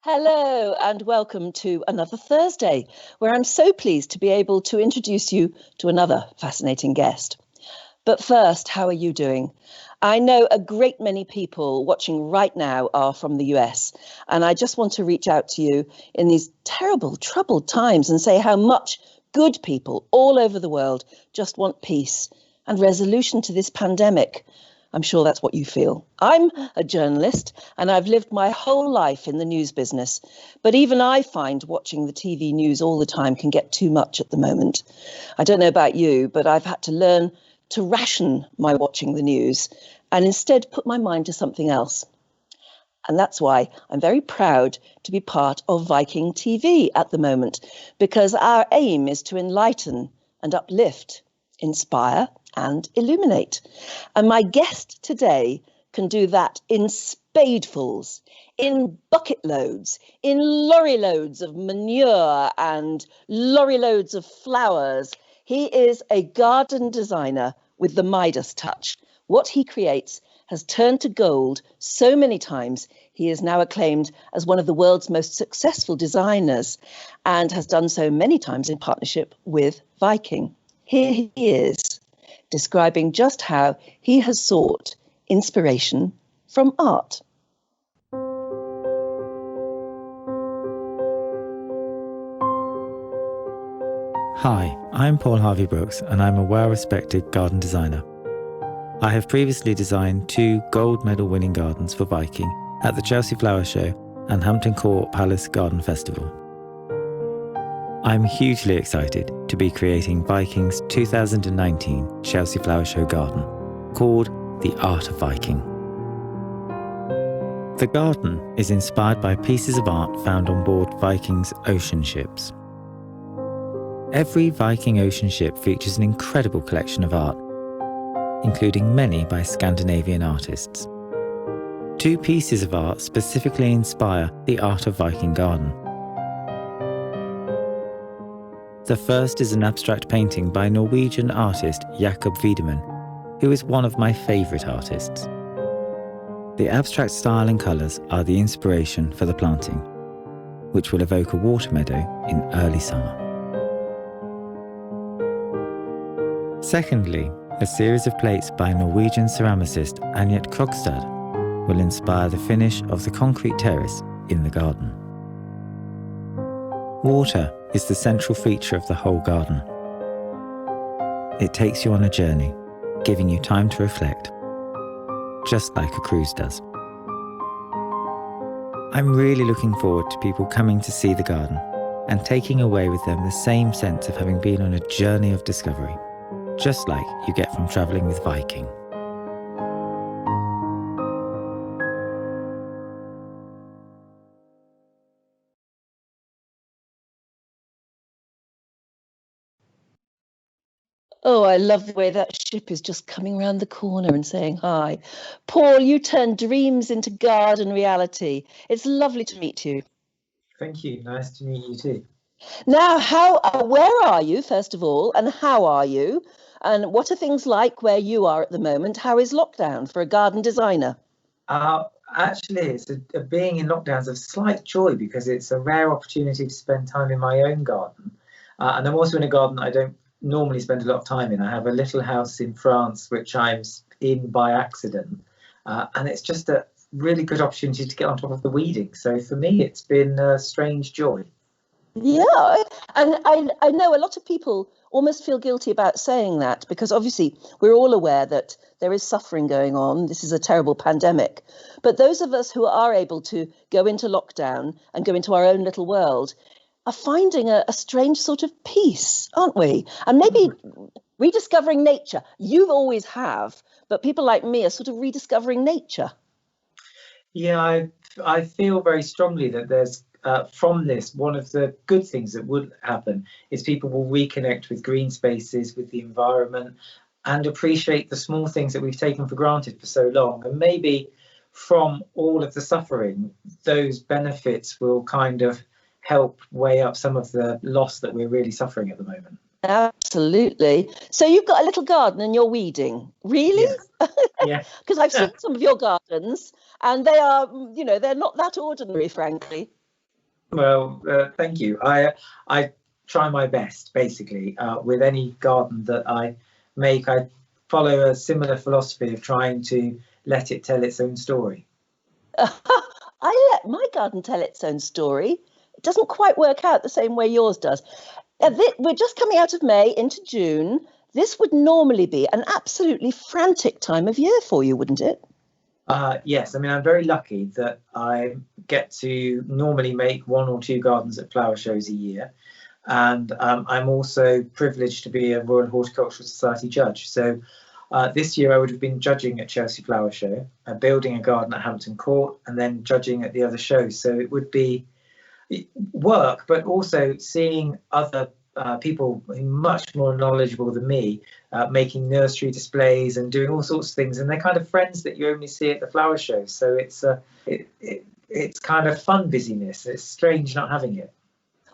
Hello and welcome to another Thursday, where I'm so pleased to be able to introduce you to another fascinating guest. But first, how are you doing? I know a great many people watching right now are from the US, and I just want to reach out to you in these terrible, troubled times and say how much good people all over the world just want peace and resolution to this pandemic. I'm sure that's what you feel. I'm a journalist and I've lived my whole life in the news business, but even I find watching the TV news all the time can get too much at the moment. I don't know about you, but I've had to learn to ration my watching the news and instead put my mind to something else. And that's why I'm very proud to be part of Viking.TV at the moment, because our aim is to enlighten and uplift, inspire and illuminate. And my guest today can do that in spadefuls, in bucket loads, in lorry loads of manure and lorry loads of flowers. He is a garden designer with the Midas touch. What he creates has turned to gold so many times. He is now acclaimed as one of the world's most successful designers and has done so many times in partnership with Viking. Here he is, describing just how he has sought inspiration from art. Hi, I'm Paul Hervey-Brookes and I'm a well-respected garden designer. I have previously designed 2 gold medal winning gardens for Viking at the Chelsea Flower Show and Hampton Court Palace Garden Festival. I'm hugely excited to be creating Viking's 2019 Chelsea Flower Show garden, called The Art of Viking. The garden is inspired by pieces of art found on board Viking's ocean ships. Every Viking ocean ship features an incredible collection of art, including many by Scandinavian artists. 2 pieces of art specifically inspire the Art of Viking garden. The first is an abstract painting by Norwegian artist Jakob Wiedemann, who is one of my favourite artists. The abstract style and colours are the inspiration for the planting, which will evoke a water meadow in early summer. Secondly, a series of plates by Norwegian ceramicist Annette Krogstad will inspire the finish of the concrete terrace in the garden. Water is the central feature of the whole garden. It takes you on a journey, giving you time to reflect, just like a cruise does. I'm really looking forward to people coming to see the garden and taking away with them the same sense of having been on a journey of discovery, just like you get from travelling with Viking. Oh, I love the way that ship is just coming around the corner and saying hi. Paul, you turn dreams into garden reality. It's lovely to meet you. Thank you. Nice to meet you too. Now, where are you, first of all, and how are you? And what are things like where you are at the moment? How is lockdown for a garden designer? Actually, it's being in lockdown is a slight joy because it's a rare opportunity to spend time in my own garden. And I'm also in a garden that I don't normally spend a lot of time in. I have a little house in France, which I'm in by accident. And it's just a really good opportunity to get on top of the weeding. So for me, it's been a strange joy. Yeah, and I know a lot of people almost feel guilty about saying that because obviously we're all aware that there is suffering going on. This is a terrible pandemic. But those of us who are able to go into lockdown and go into our own little world are finding a strange sort of peace, aren't we? And maybe rediscovering nature. You always have, but people like me are sort of rediscovering nature. Yeah, I feel very strongly that there's from this, one of the good things that would happen is people will reconnect with green spaces, with the environment, and appreciate the small things that we've taken for granted for so long. And maybe from all of the suffering, those benefits will kind of help weigh up some of the loss that we're really suffering at the moment. Absolutely. So you've got a little garden and you're weeding. Really? Yeah. Because I've seen some of your gardens and they are, they're not that ordinary, frankly. Well, thank you. I try my best, basically, with any garden that I make. I follow a similar philosophy of trying to let it tell its own story. I let my garden tell its own story. It doesn't quite work out the same way yours does. We're just coming out of May into June. This would normally be an absolutely frantic time of year for you, wouldn't it? Yes, I mean, I'm very lucky that I get to normally make 1 or 2 gardens at flower shows a year. And I'm also privileged to be a Royal Horticultural Society judge. So this year I would have been judging at Chelsea Flower Show, building a garden at Hampton Court, and then judging at the other shows. So it would be work, but also seeing other people much more knowledgeable than me making nursery displays and doing all sorts of things, and they're kind of friends that you only see at the flower show. So it's kind of fun busyness. It's strange not having it.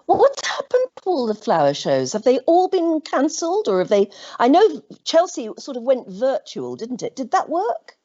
Well, what's happened to all the flower shows? Have they all been cancelled, or have they? I know Chelsea sort of went virtual, didn't it? Did that work?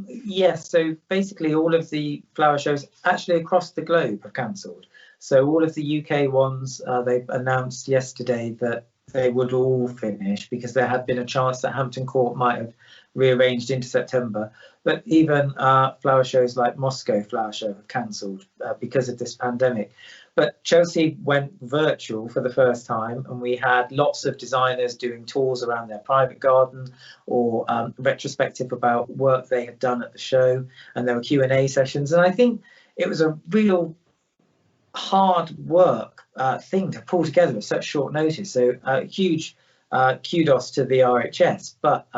Yes, so basically all of the flower shows actually across the globe have cancelled. So all of the UK ones, they've announced yesterday that they would all finish because there had been a chance that Hampton Court might have rearranged into September. But even flower shows like Moscow Flower Show have cancelled because of this pandemic. But Chelsea went virtual for the first time, and we had lots of designers doing tours around their private garden or retrospective about work they had done at the show, and there were Q&A sessions. And I think it was a real hard work thing to pull together at such short notice. So huge kudos to the RHS, but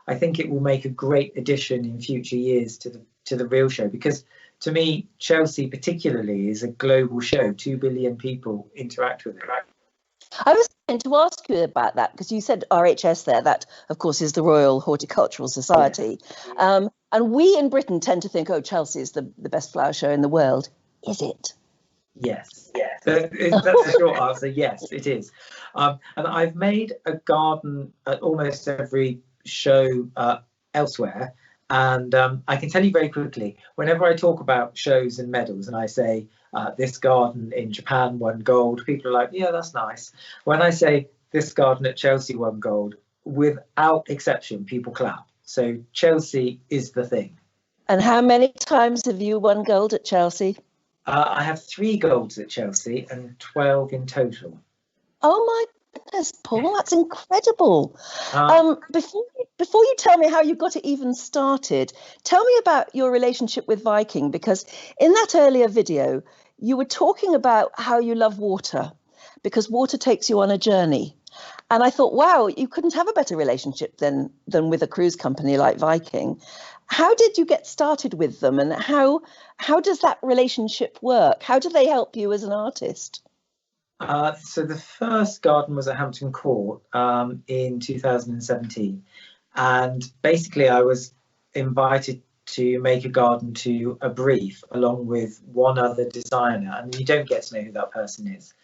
I think it will make a great addition in future years to the real show, because to me, Chelsea particularly is a global show. 2 billion people interact with it. I was going to ask you about that because you said RHS there. That, of course, is the Royal Horticultural Society. Yes. And we in Britain tend to think, oh, Chelsea is the best flower show in the world. Is it? Yes. That's a short answer. Yes, it is. And I've made a garden at almost every show elsewhere. And I can tell you very quickly, whenever I talk about shows and medals and I say this garden in Japan won gold, people are like, yeah, that's nice. When I say this garden at Chelsea won gold, without exception, people clap. So Chelsea is the thing. And how many times have you won gold at Chelsea? I have 3 golds at Chelsea and 12 in total. Oh my goodness, Paul, that's incredible. Before you tell me how you got it even started, tell me about your relationship with Viking, because in that earlier video, you were talking about how you love water because water takes you on a journey. And I thought, wow, you couldn't have a better relationship than with a cruise company like Viking. How did you get started with them, and how does that relationship work? How do they help you as an artist? So the first garden was at Hampton Court in 2017. And basically I was invited to make a garden to a brief along with one other designer. And you don't get to know who that person is.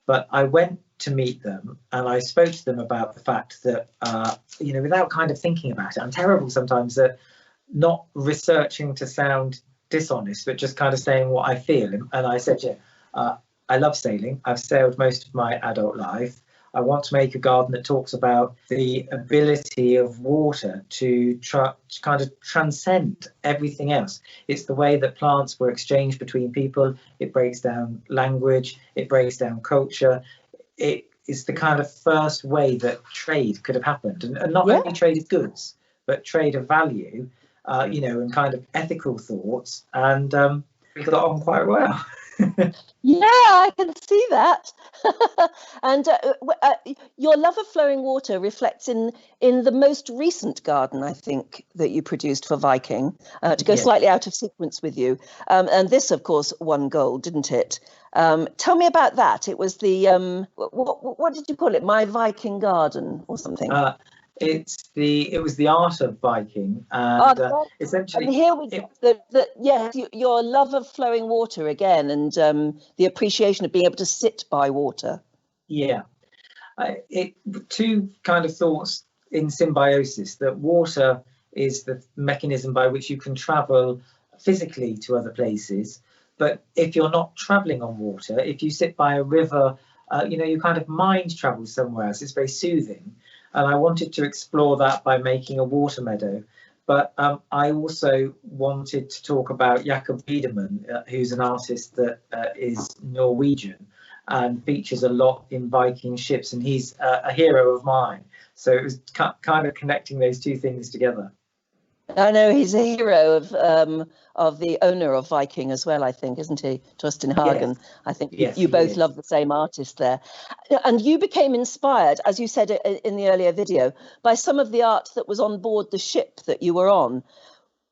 But I went to meet them and I spoke to them about the fact that, without kind of thinking about it, I'm terrible sometimes at not researching to sound dishonest, but just kind of saying what I feel. And I said, I love sailing. I've sailed most of my adult life. I want to make a garden that talks about the ability of water to kind of transcend everything else. It's the way that plants were exchanged between people. It breaks down language. It breaks down culture. It is the kind of first way that trade could have happened. And not only trade of goods, but trade of value, and kind of ethical thoughts. And we got on quite well. Yeah, I can see that. And your love of flowing water reflects in the most recent garden, I think, that you produced for Viking, to go slightly out of sequence with you. And this, of course, won gold, didn't it? Tell me about that. It was the, what did you call it? My Viking Garden or something? It was the art of Viking, and essentially. And here we go. Your love of flowing water again, and the appreciation of being able to sit by water. Yeah, two kind of thoughts in symbiosis. That water is the mechanism by which you can travel physically to other places, But if you're not traveling on water, if you sit by a river, your kind of mind travels somewhere else. It's very soothing. And I wanted to explore that by making a water meadow. But I also wanted to talk about Jakob Wiedemann, who's an artist that is Norwegian and features a lot in Viking ships, and he's a hero of mine. So it was kind of connecting those two things together. I know he's a hero of the owner of Viking as well, I think, isn't he? Torsten Hagen. Yes. I think Yes, you both is. love the same artist there. And you became inspired, as you said in the earlier video, by some of the art that was on board the ship that you were on.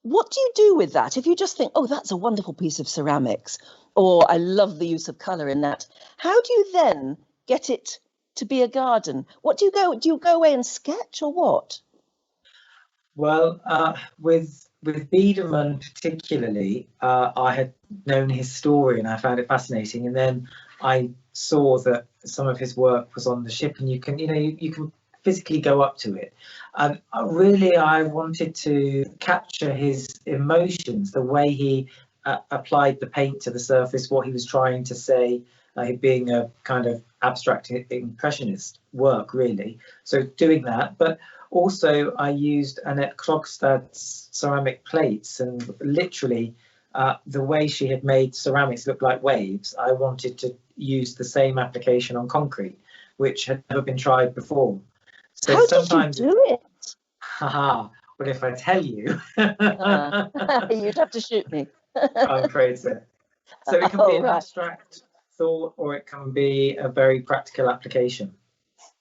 What do you do with that? If you just think, oh, that's a wonderful piece of ceramics, or I love the use of colour in that, how do you then get it to be a garden? Do you go away and sketch, or what? Well, with Biederman particularly, I had known his story and I found it fascinating. And then I saw that some of his work was on the ship, and you can physically go up to it. And really, I wanted to capture his emotions, the way he applied the paint to the surface, what he was trying to say, being a kind of abstract impressionist work, really. So doing that, but also I used Annette Krogstad's ceramic plates, and literally the way she had made ceramics look like waves, I wanted to use the same application on concrete, which had never been tried before. So how sometimes, did you do it? Haha, well, if I tell you, You'd have to shoot me. I'm afraid so. So it can be an right. abstract thought, or it can be a very practical application.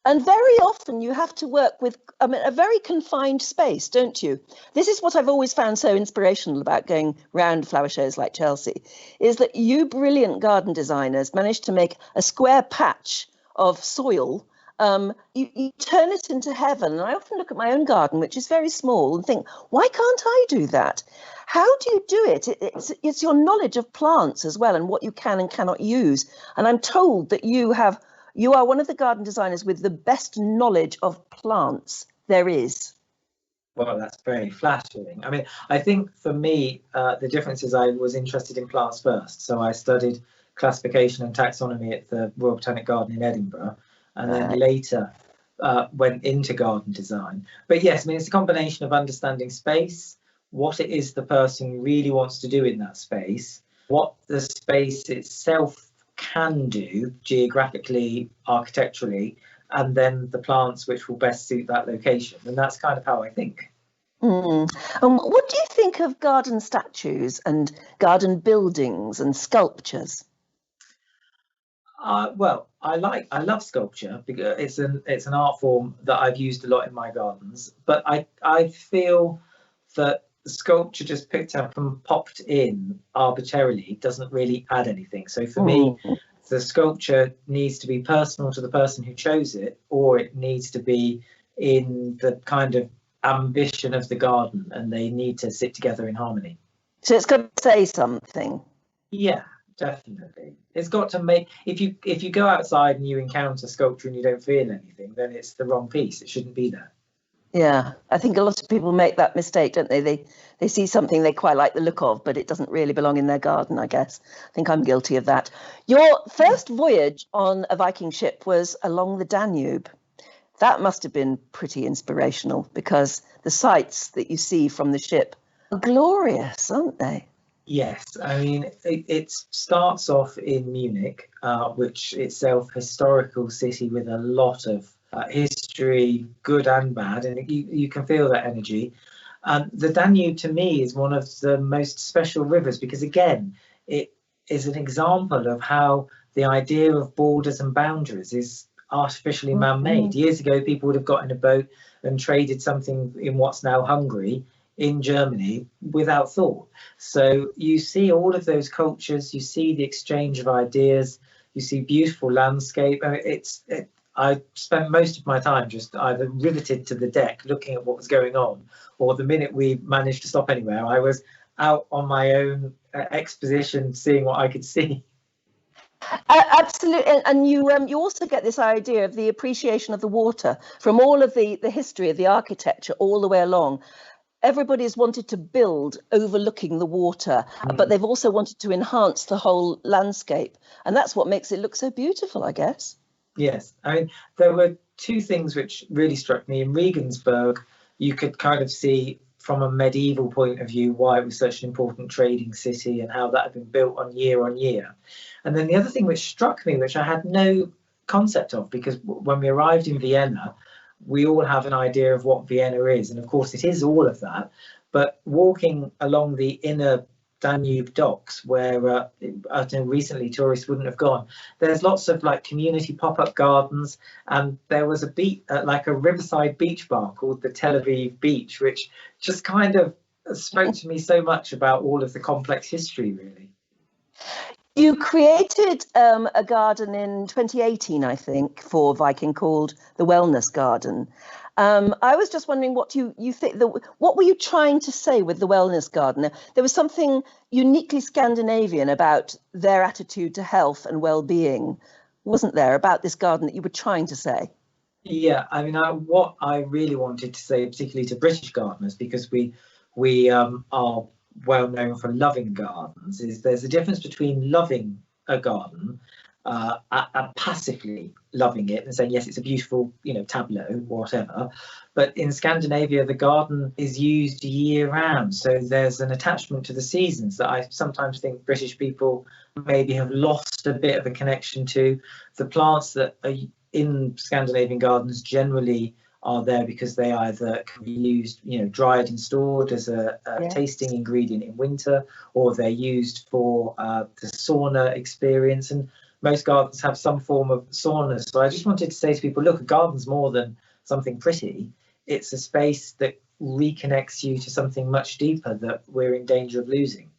And very often you have to work with a very confined space, don't you? This is what I've always found so inspirational about going round flower shows like Chelsea, is that you brilliant garden designers managed to make a square patch of soil. You turn it into heaven. And I often look at my own garden, which is very small, and think, why can't I do that? How do you do it? It's your knowledge of plants as well, and what you can and cannot use. And I'm told that you are one of the garden designers with the best knowledge of plants there is. Well, that's very flattering. I mean, I think for me, the difference is I was interested in plants first. So I studied classification and taxonomy at the Royal Botanic Garden in Edinburgh, and then later went into garden design. But yes, I mean, it's a combination of understanding space, what it is the person really wants to do in that space, what the space itself can do geographically, architecturally, and then the plants which will best suit that location. And that's kind of how I think. And what do you think of garden statues and garden buildings and sculptures? Well, I love sculpture because it's an art form that I've used a lot in my gardens. But I feel that sculpture just picked up and popped in arbitrarily doesn't really add anything. So for me, the sculpture needs to be personal to the person who chose it, or it needs to be in the kind of ambition of the garden, and they need to sit together in harmony. So it's got to say something. Yeah, definitely. It's got to make, if you go outside and you encounter sculpture and you don't feel anything, then it's the wrong piece. It shouldn't be there. Yeah, I think a lot of people make that mistake, don't they? They see something they quite like the look of, but it doesn't really belong in their garden, I guess. I think I'm guilty of that. Your first voyage on a Viking ship was along the Danube. That must have been pretty inspirational, because the sights that you see from the ship are glorious, aren't they? Yes, I mean, it starts off in Munich, which itself historical city with a lot of history, good and bad, and you can feel that energy. The Danube, to me, is one of the most special rivers because, again, it is an example of how the idea of borders and boundaries is artificially man-made. Years ago, people would have got in a boat and traded something in what's now Hungary in Germany without thought. So you see all of those cultures, you see the exchange of ideas, you see beautiful landscape. I spent most of my time just either riveted to the deck looking at what was going on, or the minute we managed to stop anywhere, I was out on my own exposition seeing what I could see. Absolutely, and you also get this idea of the appreciation of the water from all of the history of the architecture all the way along. everybody's wanted to build overlooking the water, but they've also wanted to enhance the whole landscape. And that's what makes it look so beautiful, I guess. Yes, I mean, there were two things which really struck me. In Regensburg, you could kind of see from a medieval point of view why it was such an important trading city and how that had been built on year. And then the other thing which struck me, which I had no concept of, because when we arrived in Vienna, we all have an idea of what Vienna is. And of course, it is all of that. But walking along the inner Danube docks, where I don't know, recently tourists wouldn't have gone, there's lots of like community pop-up gardens, and there was a beach, like a riverside beach bar called the Tel Aviv Beach, which just kind of spoke to me so much about all of the complex history, really. You created a garden in 2018, I think, for Viking called the Wellness Garden. I was just wondering what you think. What were you trying to say with the Wellness Garden? There was something uniquely Scandinavian about their attitude to health and well-being, wasn't there, about this garden that you were trying to say? Yeah, I mean, what I really wanted to say, particularly to British gardeners, because we are well known for loving gardens, is there's a difference between loving a garden and passively loving it and saying, yes, it's a beautiful, tableau, whatever. But in Scandinavia, the garden is used year round. So there's an attachment to the seasons that I sometimes think British people maybe have lost a bit of a connection to. The plants that are in Scandinavian gardens generally are there because they either can be used, dried and stored as a tasting ingredient in winter, or they're used for the sauna experience. And most gardens have some form of sauna. So I just wanted to say to people, look, a garden's more than something pretty. It's a space that reconnects you to something much deeper that we're in danger of losing.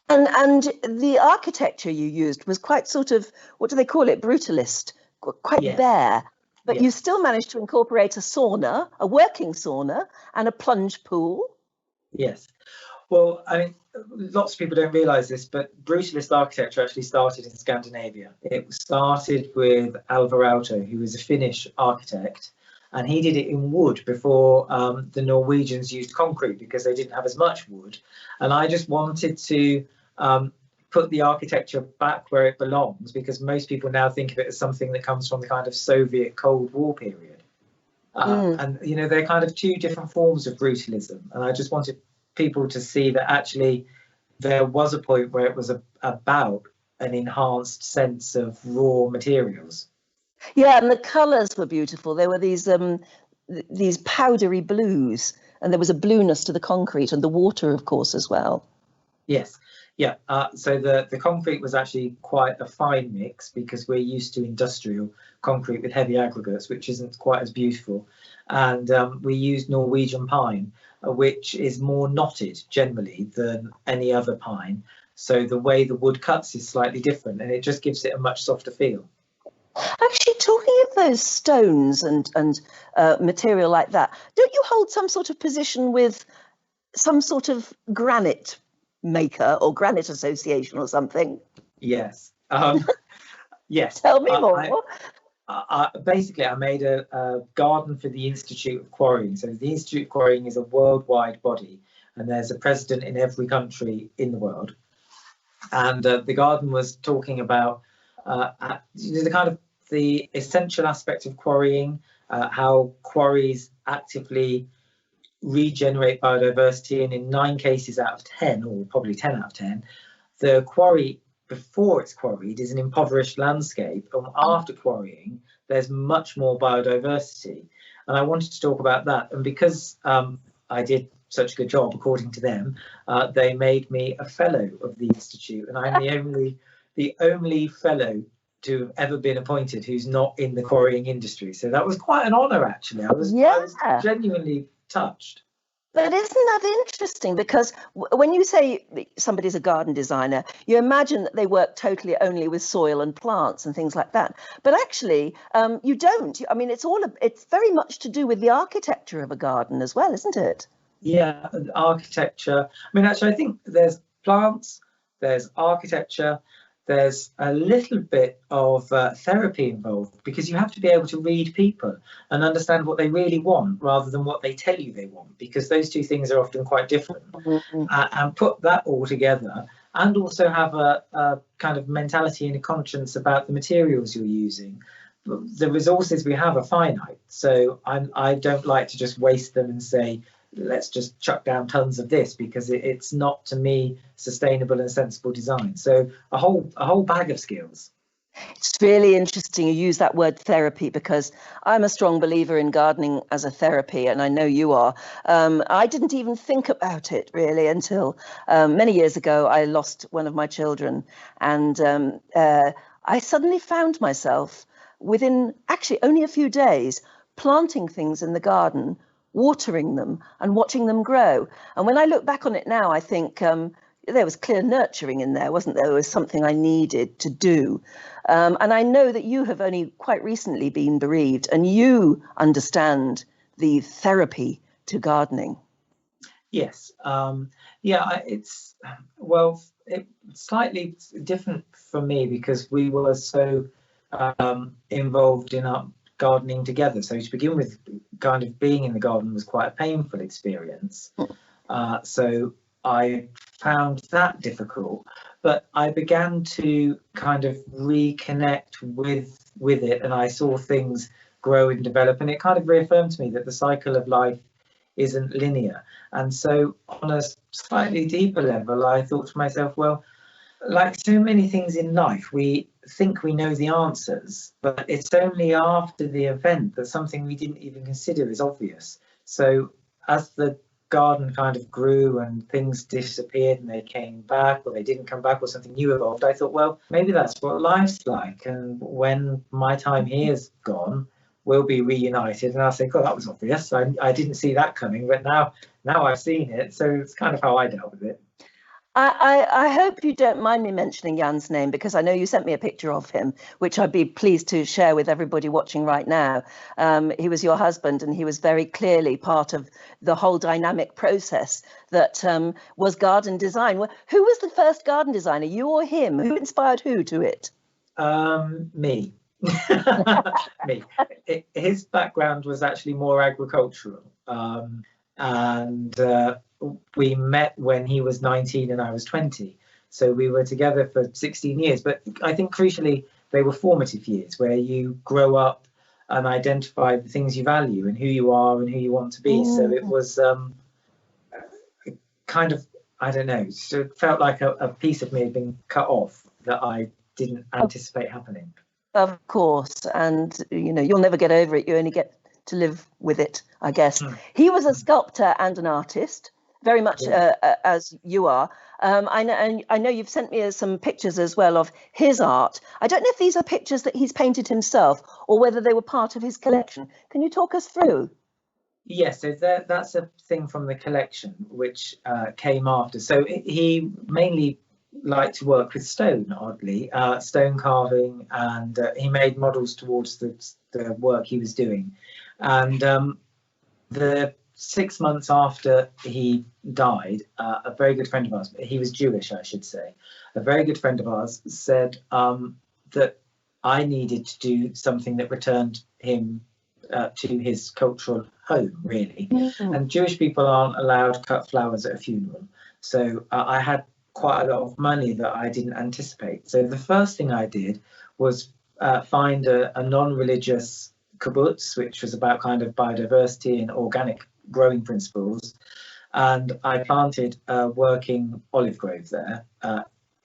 And the architecture you used was quite sort of, what do they call it, brutalist, quite bare. But you still managed to incorporate a sauna, a working sauna, and a plunge pool. Yes. Well, I mean, lots of people don't realise this, but brutalist architecture actually started in Scandinavia. It started with Alvar Aalto, who was a Finnish architect, and he did it in wood before the Norwegians used concrete because they didn't have as much wood. And I just wanted to put the architecture back where it belongs, because most people now think of it as something that comes from the kind of Soviet Cold War period. And, they're kind of two different forms of brutalism. And I just wanted people to see that actually there was a point where it was about an enhanced sense of raw materials. Yeah, and the colours were beautiful. There were these powdery blues, and there was a blueness to the concrete and the water, of course, as well. Yes. Yeah, so the concrete was actually quite a fine mix, because we're used to industrial concrete with heavy aggregates, which isn't quite as beautiful. And we used Norwegian pine, which is more knotted generally than any other pine. So the way the wood cuts is slightly different, and it just gives it a much softer feel. Actually, talking of those stones and material like that, don't you hold some sort of position with some sort of granite maker or granite association or something? Yes. Yes. Tell me more. Basically, I made a garden for the Institute of Quarrying. So the Institute of Quarrying is a worldwide body, and there's a president in every country in the world. And the garden was talking about the kind of the essential aspect of quarrying, how quarries actively regenerate biodiversity, and in 9 cases out of 10, or probably 10 out of 10, the quarry before it's quarried is an impoverished landscape, and after quarrying there's much more biodiversity. And I wanted to talk about that, and because I did such a good job according to them, they made me a fellow of the Institute, and I'm the only fellow to have ever been appointed who's not in the quarrying industry. So that was quite an honour, actually. I was genuinely touched. But isn't that interesting? Because when you say somebody's a garden designer, you imagine that they work totally only with soil and plants and things like that. But actually, you don't. I mean, it's very much to do with the architecture of a garden as well, isn't it? Yeah, architecture. I mean, actually, I think there's plants, there's architecture, there's a little bit of therapy involved, because you have to be able to read people and understand what they really want rather than what they tell you they want, because those two things are often quite different. And put that all together, and also have a kind of mentality and a conscience about the materials you're using. The resources we have are finite, so I don't like to just waste them and say, let's just chuck down tons of this, because it's not, to me, sustainable and sensible design. So a whole bag of skills. It's really interesting you use that word therapy, because I'm a strong believer in gardening as a therapy, and I know you are. I didn't even think about it really until many years ago. I lost one of my children, and I suddenly found myself within actually only a few days planting things in the garden, watering them and watching them grow. And when I look back on it now, I think there was clear nurturing in there, wasn't there? There was something I needed to do. And I know that you have only quite recently been bereaved, and you understand the therapy to gardening. Yes. It's slightly different for me, because we were so involved in our gardening together. So to begin with, kind of being in the garden was quite a painful experience. So I found that difficult, but I began to kind of reconnect with it, and I saw things grow and develop, and it kind of reaffirmed to me that the cycle of life isn't linear. And so on a slightly deeper level, I thought to myself, well, like so many things in life, we think we know the answers, but it's only after the event that something we didn't even consider is obvious. So as the garden kind of grew and things disappeared and they came back, or they didn't come back, or something new evolved, I thought, well, maybe that's what life's like. And when my time here is gone, we'll be reunited. And I'll say, God, that was obvious. I didn't see that coming, but now I've seen it. So it's kind of how I dealt with it. I hope you don't mind me mentioning Jan's name, because I know you sent me a picture of him, which I'd be pleased to share with everybody watching right now. He was your husband, and he was very clearly part of the whole dynamic process that was garden design. Who was the first garden designer, you or him? Who inspired who to it? Me. Me. His background was actually more agricultural. And we met when he was 19 and I was 20. So we were together for 16 years. But I think crucially, they were formative years where you grow up and identify the things you value and who you are and who you want to be. So it was kind of, I don't know, so it felt like a piece of me had been cut off that I didn't anticipate happening. Of course. And, you'll never get over it. You only get to live with it, I guess. He was a sculptor and an artist, very much as you are. I know you've sent me some pictures as well of his art. I don't know if these are pictures that he's painted himself or whether they were part of his collection. Can you talk us through? Yes, so that's a thing from the collection which came after. So he mainly liked to work with stone, oddly, stone carving, and he made models towards the work he was doing. And the 6 months after he died, a very good friend of ours, he was Jewish, I should say, a very good friend of ours said that I needed to do something that returned him to his cultural home, really. And Jewish people aren't allowed to cut flowers at a funeral. So I had quite a lot of money that I didn't anticipate. So the first thing I did was find a non-religious kibbutz, which was about kind of biodiversity and organic growing principles, and I planted a working olive grove there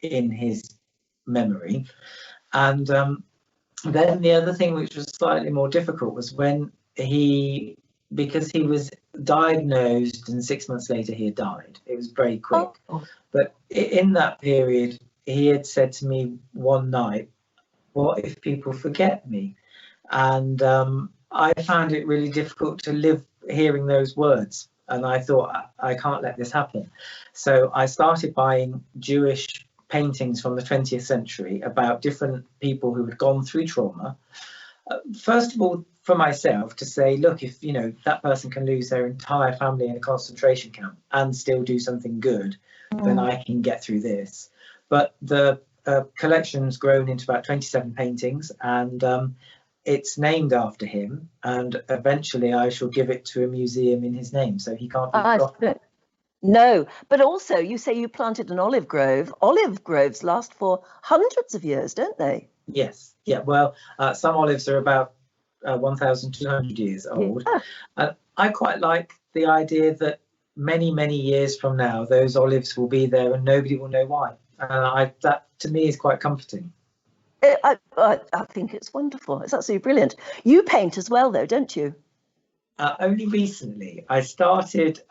in his memory. And then the other thing which was slightly more difficult was when because he was diagnosed and 6 months later he had died. It was very quick. But in that period, he had said to me one night, what if people forget me? And I found it really difficult to live hearing those words. And I thought, I can't let this happen. So I started buying Jewish paintings from the 20th century about different people who had gone through trauma. First of all, for myself, to say, look, if that person can lose their entire family in a concentration camp and still do something good, then I can get through this. But the collection's grown into about 27 paintings, and it's named after him. And eventually, I shall give it to a museum in his name, so he can't be forgotten. No, but also you say you planted an olive grove. Olive groves last for hundreds of years, don't they? Yes. Yeah. Well, some olives are about 1,200 years old. Yeah. And I quite like the idea that many, many years from now, those olives will be there and nobody will know why. That to me is quite comforting. I think it's wonderful. It's absolutely brilliant. You paint as well, though, don't you? Only recently. I started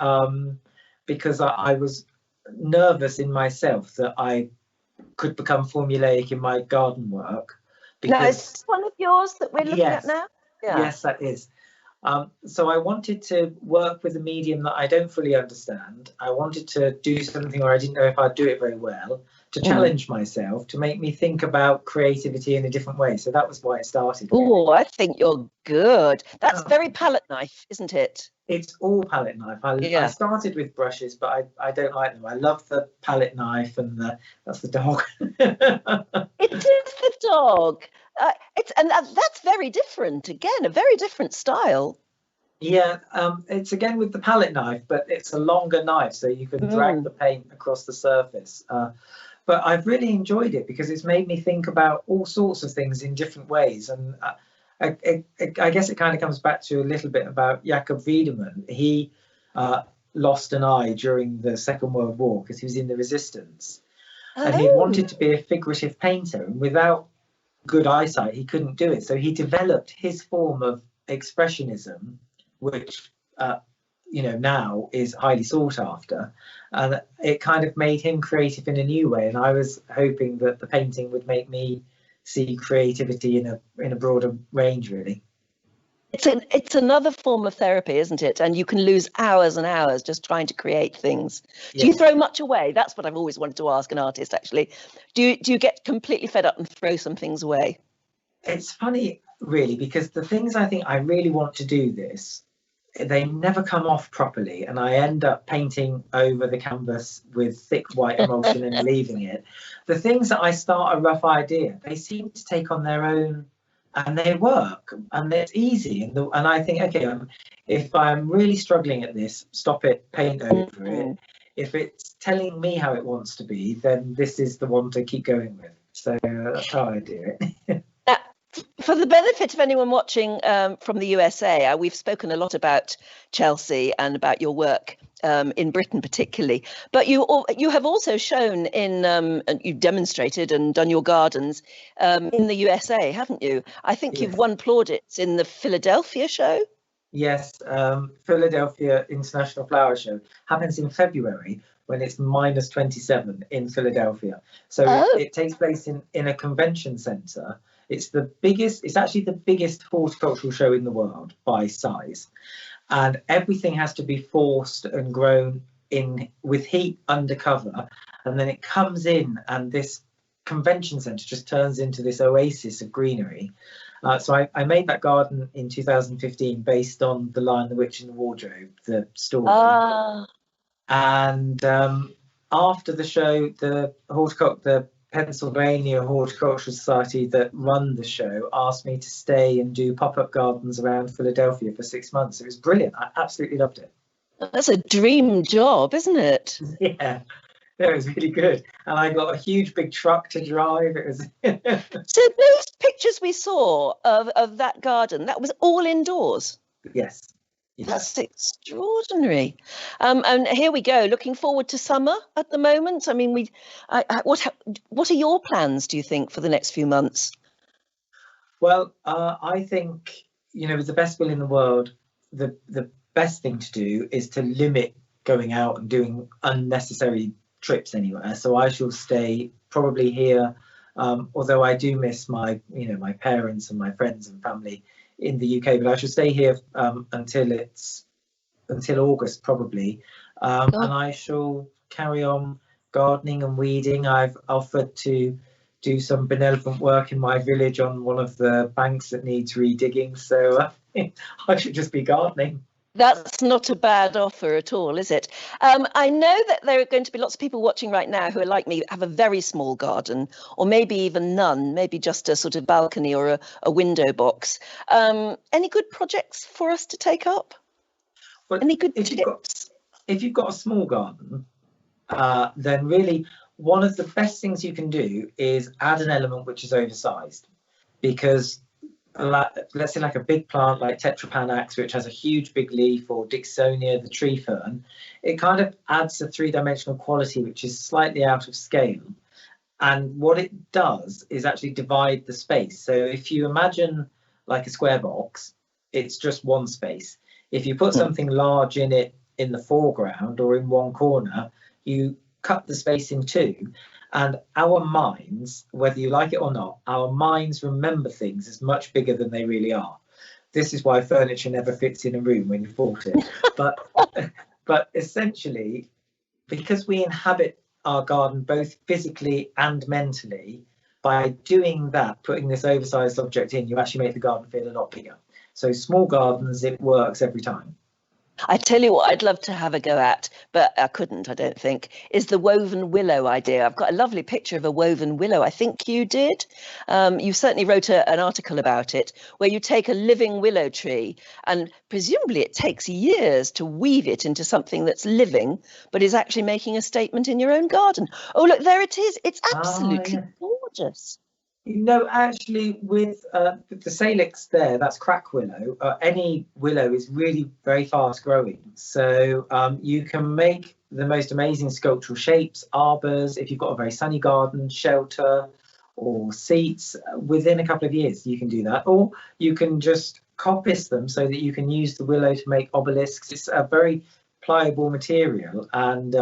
because I was nervous in myself that I could become formulaic in my garden work. Now, is this one of yours that we're looking at now? Yeah. Yes, that is. So I wanted to work with a medium that I don't fully understand. I wanted to do something where I didn't know if I'd do it very well, to challenge myself, to make me think about creativity in a different way. So that was why it started. Oh, I think you're good. That's very palette knife, isn't it? It's all palette knife. I started with brushes, but I don't like them. I love the palette knife, and that's the dog. It is the dog. That's very different. Again, a very different style. Yeah, it's again with the palette knife, but it's a longer knife, so you can drag the paint across the surface. But I've really enjoyed it because it's made me think about all sorts of things in different ways. And I guess it kind of comes back to a little bit about Jacob Wiedemann. He lost an eye during the Second World War because he was in the resistance. And he wanted to be a figurative painter. And without good eyesight, he couldn't do it. So he developed his form of expressionism, which now is highly sought after, and it kind of made him creative in a new way. And I was hoping that the painting would make me see creativity in a broader range, really. It's another form of therapy, isn't it? And you can lose hours and hours just trying to create things. Yes. Do you throw much away? That's what I've always wanted to ask an artist, actually. Do you get completely fed up and throw some things away? It's funny, really, because the things I think I really want to do this, they never come off properly, and I end up painting over the canvas with thick white emulsion and leaving it. The things that I start a rough idea, they seem to take on their own, and they work, and it's easy. And I think, okay, if I'm really struggling at this, stop it, paint over it. If it's telling me how it wants to be, then this is the one to keep going with. So that's how I do it. For the benefit of anyone watching from the USA, we've spoken a lot about Chelsea and about your work in Britain particularly, but you have also shown you've demonstrated and done your gardens in the USA, haven't you? I think you've won plaudits in the Philadelphia show. Yes, Philadelphia International Flower Show happens in February when it's minus 27 in Philadelphia. So it takes place in a convention centre. It's actually the biggest horticultural show in the world by size. And everything has to be forced and grown in with heat undercover. And then it comes in, and this convention centre just turns into this oasis of greenery. So I made that garden in 2015 based on The Lion, the Witch and the Wardrobe, the story. And after the show, the Pennsylvania Horticultural Society that run the show asked me to stay and do pop-up gardens around Philadelphia for 6 months. It was brilliant. I absolutely loved it. That's a dream job, isn't it? Yeah, it was really good. And I got a huge big truck to drive. It was. So those pictures we saw of that garden, that was all indoors? Yes. That's extraordinary. And here we go, looking forward to summer at the moment. I mean, what are your plans, do you think, for the next few months? Well, I think, with the best will in the world, the best thing to do is to limit going out and doing unnecessary trips anywhere. So I shall stay probably here, although I do miss my parents and my friends and family in the UK, but I shall stay here until August probably, and I shall carry on gardening and weeding. I've offered to do some benevolent work in my village on one of the banks that needs redigging, so I should just be gardening. That's not a bad offer at all, is it? I know that there are going to be lots of people watching right now who are like me, have a very small garden, or maybe even none, maybe just a sort of balcony or a window box. Any good projects for us to take up? Well, Any good tips? If you've got a small garden, then really one of the best things you can do is add an element which is oversized, because let's say like a big plant like Tetrapanax, which has a huge big leaf, or Dixonia, the tree fern, it kind of adds a three-dimensional quality which is slightly out of scale. And what it does is actually divide the space. So if you imagine like a square box, it's just one space. If you put something large in it in the foreground or in one corner, you cut the space in two. And our minds, whether you like it or not, our minds remember things as much bigger than they really are. This is why furniture never fits in a room when you bought it. But essentially, because we inhabit our garden both physically and mentally, by doing that, putting this oversized object in, you actually make the garden feel a lot bigger. So small gardens, it works every time. I tell you what I'd love to have a go at, but I couldn't, I don't think, is the woven willow idea. I've got a lovely picture of a woven willow. I think you did. You certainly wrote an article about it, where you take a living willow tree, and presumably it takes years to weave it into something that's living, but is actually making a statement in your own garden. Oh, look, there it is. It's absolutely gorgeous. No, actually, with the salix there, that's crack willow. Any willow is really very fast growing. So you can make the most amazing sculptural shapes, arbors, if you've got a very sunny garden, shelter, or seats. Within a couple of years, you can do that. Or you can just coppice them so that you can use the willow to make obelisks. It's a very pliable material, and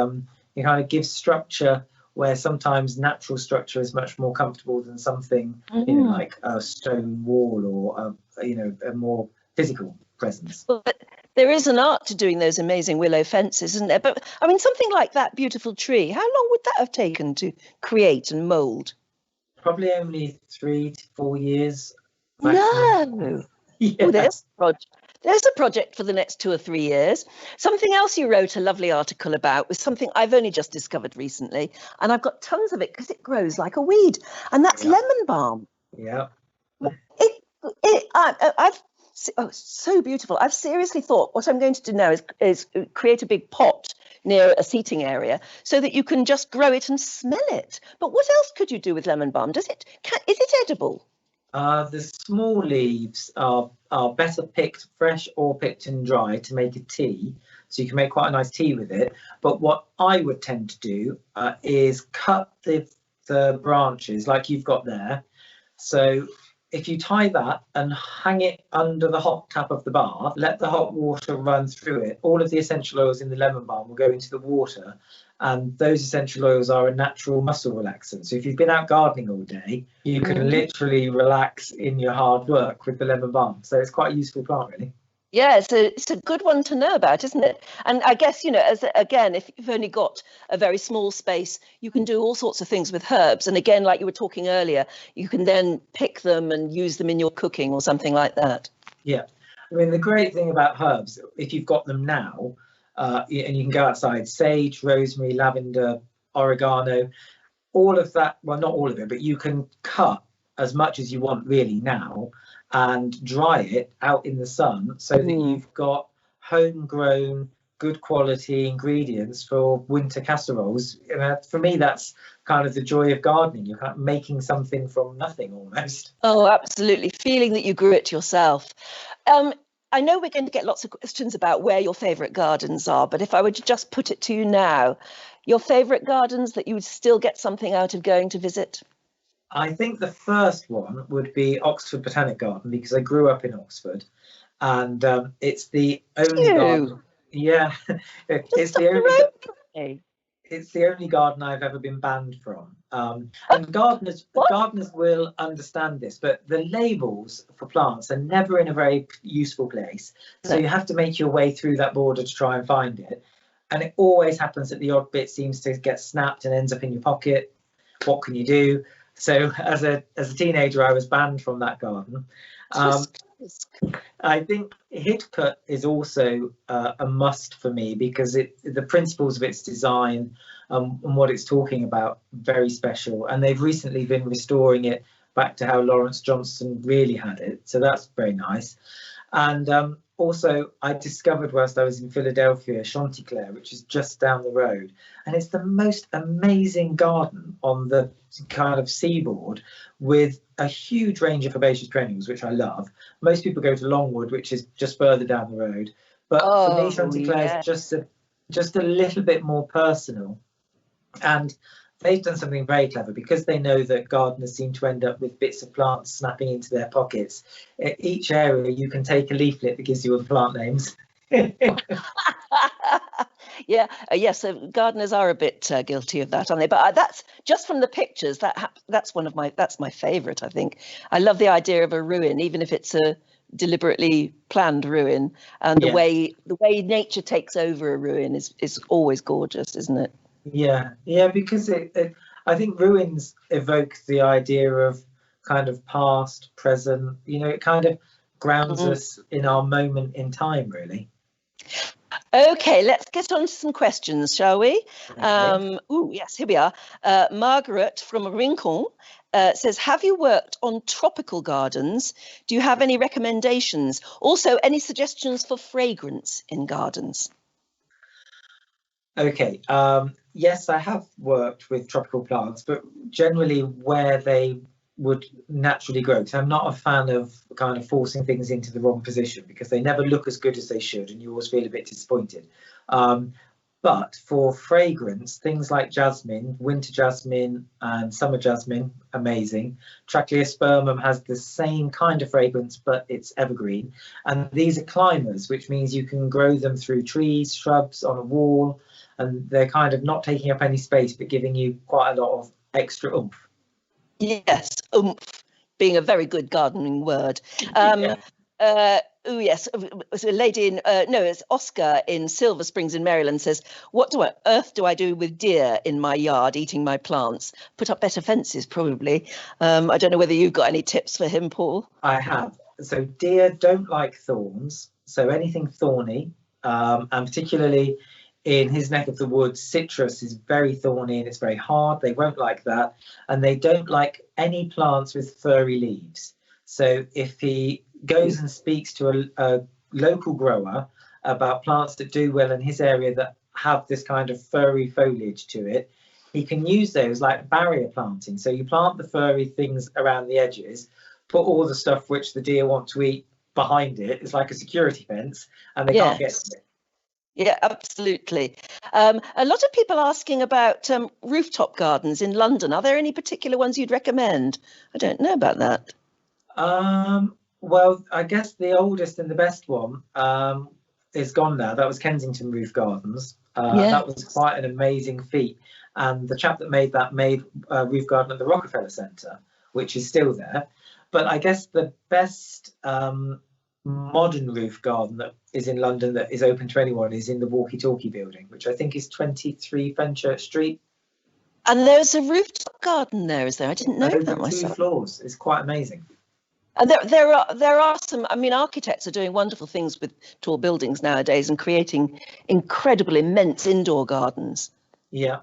it kind of gives structure where sometimes natural structure is much more comfortable than something, like a stone wall or a more physical presence. But there is an art to doing those amazing willow fences, isn't there? But I mean, something like that beautiful tree, how long would that have taken to create and mould? Probably only 3 to 4 years. Maximum. No. Yeah. Oh, there's a project for the next 2 or 3 years. Something else you wrote a lovely article about was something I've only just discovered recently, and I've got tons of it because it grows like a weed, and that's lemon balm. Yeah. So beautiful. I've seriously thought what I'm going to do now is create a big pot near a seating area so that you can just grow it and smell it. But what else could you do with lemon balm? Is it edible? The small leaves are better picked fresh or picked and dry to make a tea, so you can make quite a nice tea with it. But what I would tend to do is cut the branches like you've got there. So if you tie that and hang it under the hot tap of the bath, let the hot water run through it, all of the essential oils in the lemon balm will go into the water, and those essential oils are a natural muscle relaxant. So if you've been out gardening all day, you can literally relax in your hard work with the lemon balm. So it's quite a useful plant, really. Yeah, it's a good one to know about, isn't it? And I guess, if you've only got a very small space, you can do all sorts of things with herbs. And again, like you were talking earlier, you can then pick them and use them in your cooking or something like that. Yeah. I mean, the great thing about herbs, if you've got them now, and you can go outside, sage, rosemary, lavender, oregano, all of that, well, not all of it, but you can cut as much as you want really now and dry it out in the sun so that you've got homegrown, good quality ingredients for winter casseroles. For me, that's kind of the joy of gardening. You're kind of making something from nothing almost. Oh, absolutely. Feeling that you grew it yourself. I know we're going to get lots of questions about where your favourite gardens are, but if I were to just put it to you now, your favourite gardens that you would still get something out of going to visit? I think the first one would be Oxford Botanic Garden, because I grew up in Oxford, and it's the only garden. Yeah, it's the only garden I've ever been banned from. And gardeners will understand this, but the labels for plants are never in a very useful place. So you have to make your way through that border to try and find it. And it always happens that the odd bit seems to get snapped and ends up in your pocket. What can you do? So as a teenager, I was banned from that garden. Um, I think Hitcut is also a must for me because the principles of its design and what it's talking about very special, and they've recently been restoring it back to how Lawrence Johnson really had it, so that's very nice. And also, I discovered whilst I was in Philadelphia, Chanticleer, which is just down the road, and it's the most amazing garden on the kind of seaboard with a huge range of herbaceous perennials, which I love. Most people go to Longwood, which is just further down the road, but for me, Chanticleer is just a little bit more personal. And they've done something very clever because they know that gardeners seem to end up with bits of plants snapping into their pockets. At each area, you can take a leaflet that gives you all the plant names. Yeah, yes, gardeners are a bit guilty of that, aren't they? But that's just from the pictures. That's my favourite. I think I love the idea of a ruin, even if it's a deliberately planned ruin, and the way nature takes over a ruin is always gorgeous, isn't it? Yeah, because I think ruins evoke the idea of kind of past, present. It kind of grounds us in our moment in time, really. Okay, let's get on to some questions, shall we? Okay. Yes, here we are. Margaret from Rincon says, have you worked on tropical gardens? Do you have any recommendations? Also, any suggestions for fragrance in gardens? Okay. Yes, I have worked with tropical plants, but generally where they would naturally grow. Because I'm not a fan of kind of forcing things into the wrong position because they never look as good as they should, and you always feel a bit disappointed. But for fragrance, things like jasmine, winter jasmine and summer jasmine, amazing. Trachyospermum has the same kind of fragrance, but it's evergreen. And these are climbers, which means you can grow them through trees, shrubs, on a wall, and they're kind of not taking up any space, but giving you quite a lot of extra oomph. Yes, oomph being a very good gardening word. Yes, a lady in, it's Oscar in Silver Springs in Maryland says, what on earth do I do with deer in my yard eating my plants? Put up better fences, probably. I don't know whether you've got any tips for him, Paul. I have. So deer don't like thorns, so anything thorny, and particularly in his neck of the woods, citrus is very thorny and it's very hard. They won't like that. And they don't like any plants with furry leaves. So if he goes and speaks to a local grower about plants that do well in his area that have this kind of furry foliage to it, he can use those like barrier planting. So you plant the furry things around the edges, put all the stuff which the deer want to eat behind it. It's like a security fence, and they can't get to it. Yeah, absolutely. A lot of people asking about rooftop gardens in London. Are there any particular ones you'd recommend? I don't know about that. Well, I guess the oldest and the best one is gone now. That was Kensington Roof Gardens. That was quite an amazing feat. And the chap that made a roof garden at the Rockefeller Centre, which is still there. But I guess the best modern roof garden that is in London that is open to anyone is in the Walkie Talkie building, which I think is 23 Fenchurch Street. And there's a rooftop garden there, is there? I didn't know that myself. 2 floors. It's quite amazing. And there are some, I mean, architects are doing wonderful things with tall buildings nowadays and creating incredible, immense indoor gardens. Yeah.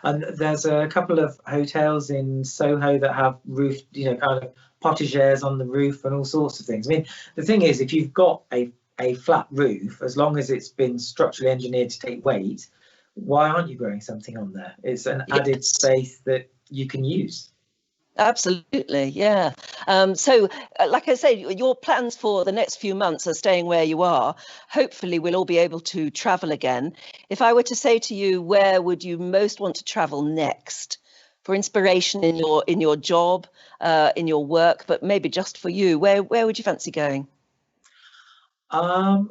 And there's a couple of hotels in Soho that have roof, kind of potageres on the roof and all sorts of things. I mean, the thing is, if you've got a flat roof, as long as it's been structurally engineered to take weight, why aren't you growing something on there? It's an added space that you can use. Absolutely, yeah. So, like I say, your plans for the next few months are staying where you are. Hopefully, we'll all be able to travel again. If I were to say to you, where would you most want to travel next for inspiration in your job, in your work, but maybe just for you? Where would you fancy going? I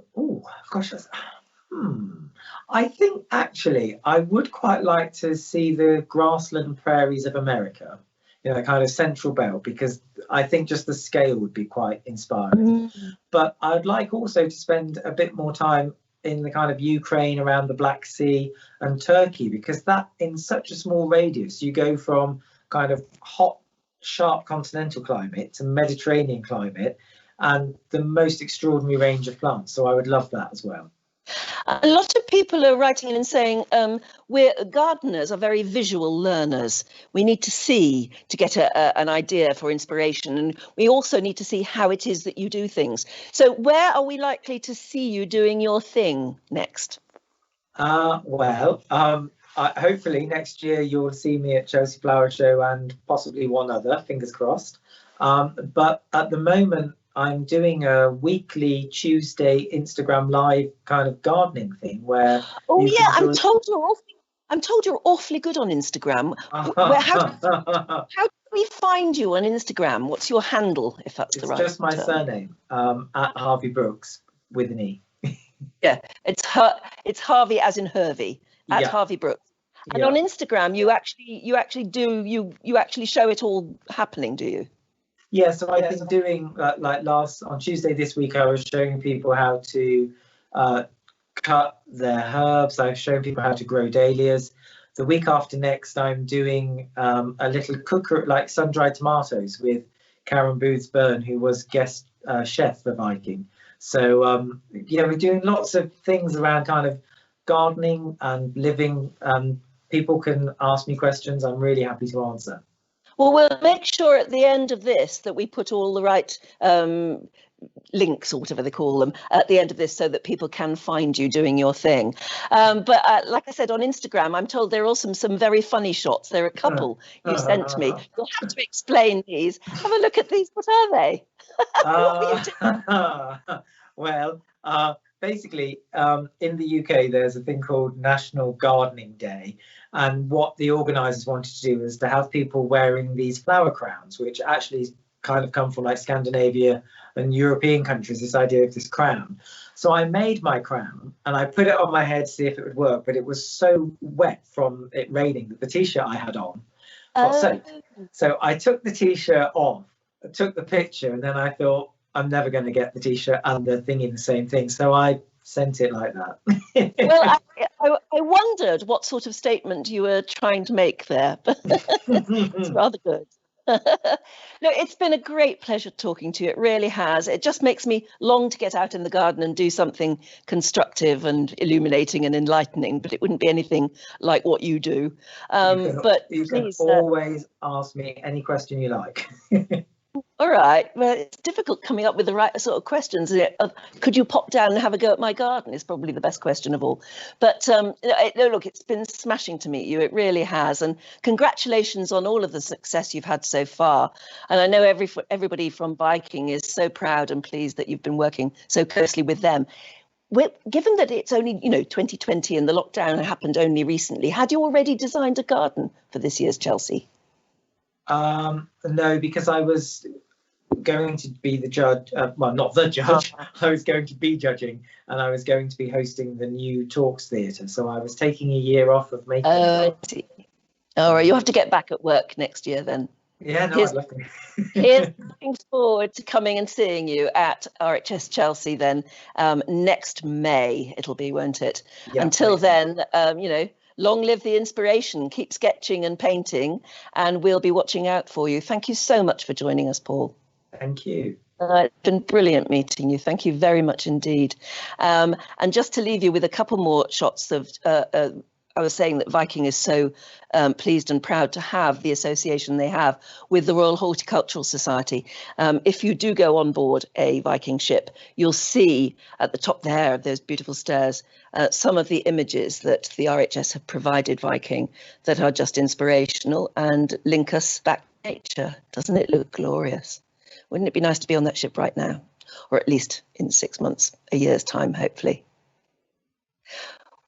think actually I would quite like to see the grassland prairies of America. Kind of central belt, because I think just the scale would be quite inspiring. But I'd like also to spend a bit more time in the kind of Ukraine around the Black Sea and Turkey, because that in such a small radius, you go from kind of hot sharp continental climate to Mediterranean climate, and the most extraordinary range of plants. So I would love that as well. A lot of people are writing in and saying we're gardeners are very visual learners. We need to see to get an idea for inspiration, and we also need to see how it is that you do things. So where are we likely to see you doing your thing next? Hopefully next year you'll see me at Chelsea Flower Show and possibly one other, fingers crossed. But at the moment, I'm doing a weekly Tuesday Instagram live kind of gardening thing where. Oh yeah, I'm told you're awfully good on Instagram. How do we find you on Instagram? What's your handle, if that's the right? It's just my term? surname, at Hervey-Brookes with an E. Yeah, it's Harvey as in Hervey, at Hervey-Brookes. And on Instagram, you actually show it all happening, do you? Yeah, so I've been doing on Tuesday this week, I was showing people how to cut their herbs. I've shown people how to grow dahlias. The week after next, I'm doing a little cooker, like sun-dried tomatoes with Karen Boothburn, who was guest chef for Viking. So we're doing lots of things around kind of gardening and living. People can ask me questions. I'm really happy to answer. Well, we'll make sure at the end of this that we put all the right links, or whatever they call them, at the end of this so that people can find you doing your thing. But like I said, on Instagram, I'm told there are also some very funny shots. There are a couple you sent me. You'll have to explain these. Have a look at these. What are they? Well, basically, in the UK, there's a thing called National Gardening Day. And what the organisers wanted to do was to have people wearing these flower crowns, which actually kind of come from like Scandinavia and European countries, this idea of this crown. So I made my crown and I put it on my head to see if it would work, but it was so wet from it raining that the T-shirt I had on got soaked. So I took the T-shirt off, took the picture, and then I thought, I'm never going to get the T-shirt and the thing in the same thing. So I sent it like that. Well, I wondered what sort of statement you were trying to make there, but it's rather good. No, it's been a great pleasure talking to you. It really has. It just makes me long to get out in the garden and do something constructive and illuminating and enlightening, but it wouldn't be anything like what you do. You can always ask me any question you like. All right. Well, it's difficult coming up with the right sort of questions. Could you pop down and have a go at my garden is probably the best question of all. But look, it's been smashing to meet you. It really has. And congratulations on all of the success you've had so far. And I know everybody from Viking is so proud and pleased that you've been working so closely with them. Given that it's only, 2020 and the lockdown happened only recently, had you already designed a garden for this year's Chelsea? No, because I was going to be the judge. Well, not the judge. I was going to be judging, and I was going to be hosting the new Talks Theatre. So I was taking a year off of making. I see. All right, you'll have to get back at work next year then. Yeah, no, I'd love to. Here's looking forward to coming and seeing you at RHS Chelsea then next May. It'll be, won't it? Yeah, until then, long live the inspiration. Keep sketching and painting, and we'll be watching out for you. Thank you so much for joining us, Paul. Thank you. It's been brilliant meeting you. Thank you very much indeed. And just to leave you with a couple more shots of, I was saying that Viking is so pleased and proud to have the association they have with the Royal Horticultural Society. If you do go on board a Viking ship, you'll see at the top there of those beautiful stairs some of the images that the RHS have provided Viking that are just inspirational and link us back to nature. Doesn't it look glorious? Wouldn't it be nice to be on that ship right now? Or at least in 6 months, a year's time, hopefully.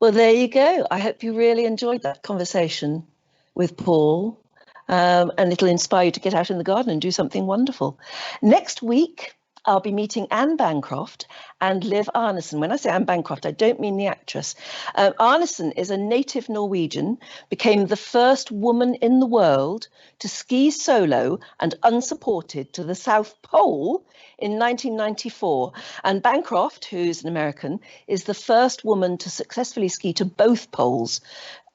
Well, there you go. I hope you really enjoyed that conversation with Paul, and it'll inspire you to get out in the garden and do something wonderful. Next week, I'll be meeting Anne Bancroft and Liv Arnesen. When I say Anne Bancroft, I don't mean the actress. Arnesen is a native Norwegian, became the first woman in the world to ski solo and unsupported to the South Pole in 1994. And Bancroft, who's an American, is the first woman to successfully ski to both poles.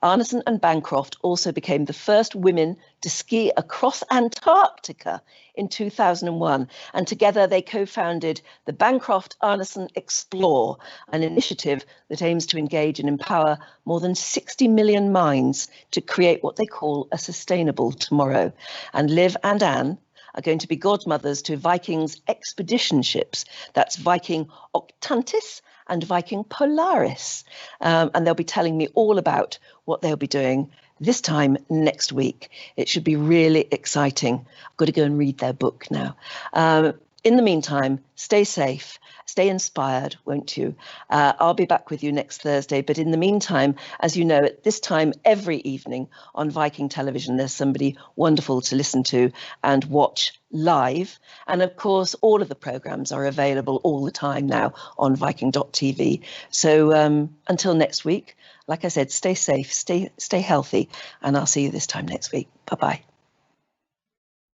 Arneson and Bancroft also became the first women to ski across Antarctica in 2001. And together they co-founded the Bancroft-Arneson Explore, an initiative that aims to engage and empower more than 60 million minds to create what they call a sustainable tomorrow. And Liv and Anne are going to be godmothers to Viking's expedition ships. That's Viking Octantis and Viking Polaris. And they'll be telling me all about what they'll be doing this time next week. It should be really exciting. I've got to go and read their book now. In the meantime, stay safe, stay inspired, won't you? I'll be back with you next Thursday. But in the meantime, as you know, at this time every evening on Viking television, there's somebody wonderful to listen to and watch live. And of course, all of the programmes are available all the time now on Viking.TV. So until next week, like I said, stay safe, stay healthy, and I'll see you this time next week. Bye-bye.